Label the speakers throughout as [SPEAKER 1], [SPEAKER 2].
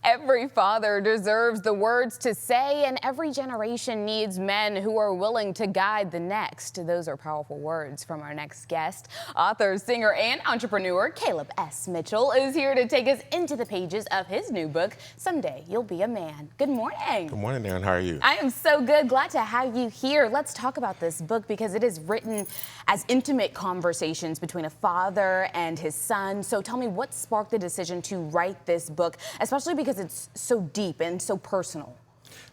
[SPEAKER 1] Every father deserves the words to say, and every generation needs men who are willing to guide the next. Those are powerful words from our next guest. Author, singer, and entrepreneur Caleb S. Mitchell is here to take us into the pages of his new book, Someday You'll Be a Man. Good morning.
[SPEAKER 2] Good morning, Aaron. How are you?
[SPEAKER 1] I am so good. Glad to have you here. Let's talk about this book because it is written as intimate conversations between a father and his son. So tell me, what sparked the decision to write this book, especially because it's so deep and so personal?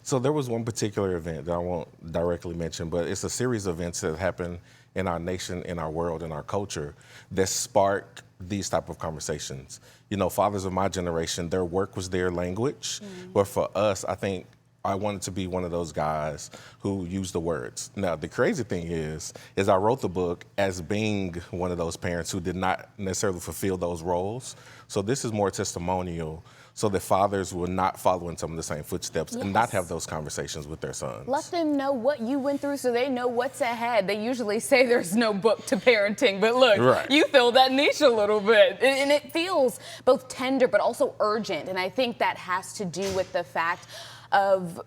[SPEAKER 2] So there was one particular event that I won't directly mention, but it's a series of events that happened in our nation, in our world, in our culture that sparked these type of conversations. You know, fathers of my generation, their work was their language, but for us, I think I wanted to be one of those guys who used the words. Now, the crazy thing is I wrote the book as being one of those parents who did not necessarily fulfill those roles. So this is more testimonial so that fathers will not follow in some of the same footsteps and not have those conversations with their sons.
[SPEAKER 1] Let them know what you went through so they know what's ahead. They usually say there's no book to parenting, but look, you fill that niche a little bit. And it feels both tender but also urgent. And I think that has to do with the fact of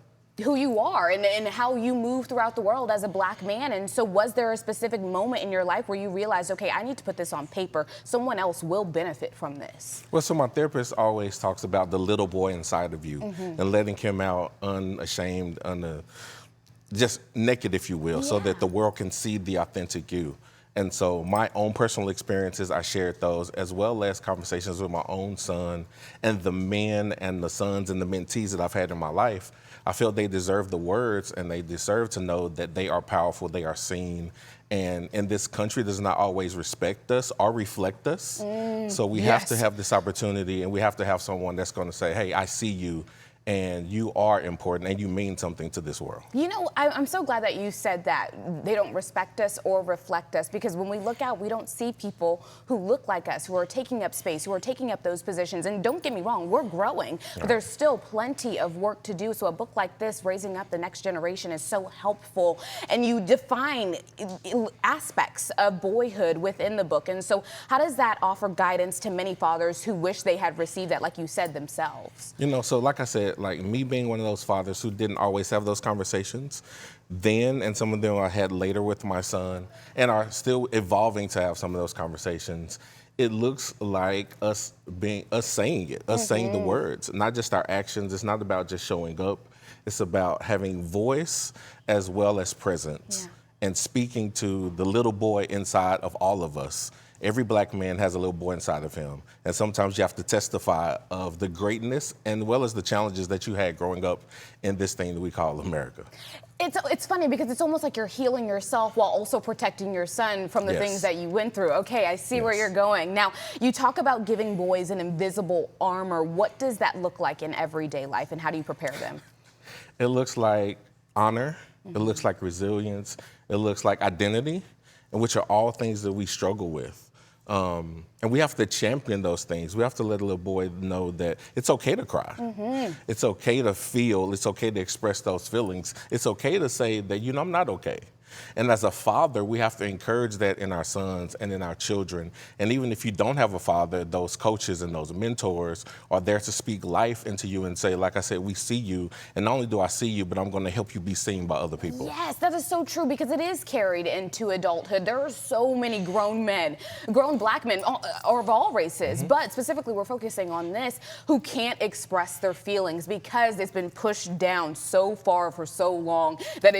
[SPEAKER 1] who you are and how you move throughout the world as a Black man. And so was there a specific moment in your life where you realized, okay, I need to put this on paper. Someone else will benefit from this?
[SPEAKER 2] Well, so my therapist always talks about the little boy inside of you and letting him out unashamed, just naked, if you will, so that the world can see the authentic you. And so my own personal experiences, I shared those, as well as conversations with my own son and the men and the sons and the mentees that I've had in my life. I feel they deserve the words and they deserve to know that they are powerful, they are seen. And this country does not always respect us or reflect us. So we have to have this opportunity, and we have to have someone that's going to say, hey, I see you. And you are important and you mean something to this world.
[SPEAKER 1] You know, I'm so glad that you said that they don't respect us or reflect us, because when we look out, we don't see people who look like us, who are taking up space, who are taking up those positions. And don't get me wrong, we're growing, but there's still plenty of work to do. So a book like this, Raising Up the Next Generation, is so helpful. And you define aspects of boyhood within the book. And so how does that offer guidance to many fathers who wish they had received that, like you said, themselves?
[SPEAKER 2] You know, so like I said, like me being one of those fathers who didn't always have those conversations then, and some of them I had later with my son, and are still evolving to have some of those conversations. It looks like us saying it, us saying the words, not just our actions. It's not about just showing up. It's about having voice as well as presence and speaking to the little boy inside of all of us. Every Black man has a little boy inside of him. And sometimes you have to testify of the greatness and well as the challenges that you had growing up in this thing that we call America.
[SPEAKER 1] It's funny because it's almost like you're healing yourself while also protecting your son from the things that you went through. Okay, I see where you're going. Now, you talk about giving boys an invisible armor. What does that look like in everyday life, and how do you prepare them?
[SPEAKER 2] It looks like honor. It looks like resilience. It looks like identity, and which are all things that we struggle with. And we have to champion those things. We have to let a little boy know that it's okay to cry. It's okay to feel. It's okay to express those feelings. It's okay to say that, you know, I'm not okay. And as a father, we have to encourage that in our sons and in our children. And even if you don't have a father, those coaches and those mentors are there to speak life into you and say, like I said, we see you. And not only do I see you, but I'm going to help you be seen by other people.
[SPEAKER 1] Yes, that is so true, because it is carried into adulthood. There are so many grown men, grown Black men, or of all races, but specifically we're focusing on this, who can't express their feelings because it's been pushed down so far for so long that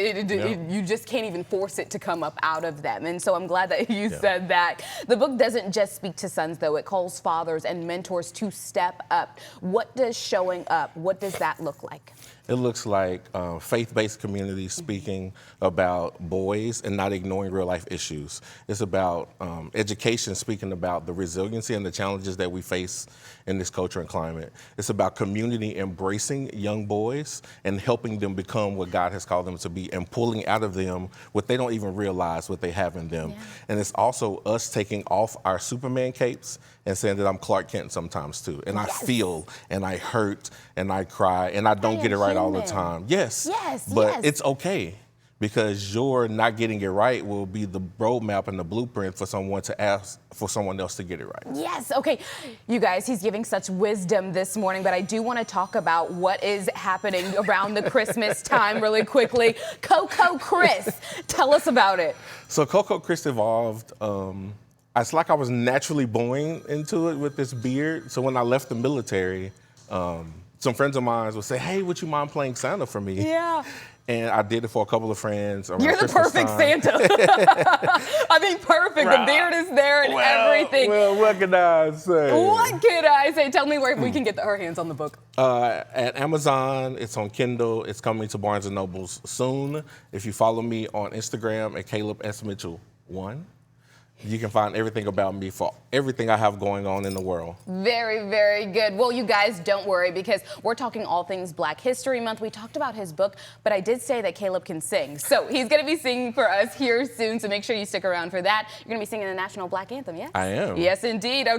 [SPEAKER 1] you just can't even force it to come up out of them. And so I'm glad that you said that. The book doesn't just speak to sons, though. It calls fathers and mentors to step up. What does showing up, what does that look like?
[SPEAKER 2] It looks like faith-based communities speaking about boys and not ignoring real-life issues. It's about education speaking about the resiliency and the challenges that we face in this culture and climate. It's about community embracing young boys and helping them become what God has called them to be, and pulling out of them what they don't even realize what they have in them. And it's also us taking off our Superman capes and saying that I'm Clark Kent sometimes too. And I feel, and I hurt, and I cry, and I don't get it right all the time. But it's okay. because your not getting it right will be the roadmap and the blueprint for someone to ask for someone else to get it right.
[SPEAKER 1] Yes, okay. You guys, he's giving such wisdom this morning, but I do want to talk about what is happening around the Christmas time really quickly. Coco Chris, tell us about it.
[SPEAKER 2] So Coco Chris evolved. It's like I was naturally born into it with this beard. So when I left the military, some friends of mine would say, "Hey, would you mind playing Santa for me?"
[SPEAKER 1] Yeah.
[SPEAKER 2] And I did it for a couple of friends.
[SPEAKER 1] You're the perfect Santa. I mean, perfect. The beard is there and everything.
[SPEAKER 2] Well, what can I say?
[SPEAKER 1] What can I say? Tell me where we can get our hands on the book.
[SPEAKER 2] At Amazon, it's on Kindle. It's coming to Barnes & Nobles soon. If you follow me on Instagram at Caleb S. Mitchell 1, you can find everything about me for everything I have going on in the world.
[SPEAKER 1] Very, very good. Well, you guys, don't worry, because we're talking all things Black History Month. We talked about his book, but I did say that Caleb can sing. So he's going to be singing for us here soon, so make sure you stick around for that. You're going to be singing the National Black Anthem, yes?
[SPEAKER 2] I am.
[SPEAKER 1] Yes, indeed. Okay.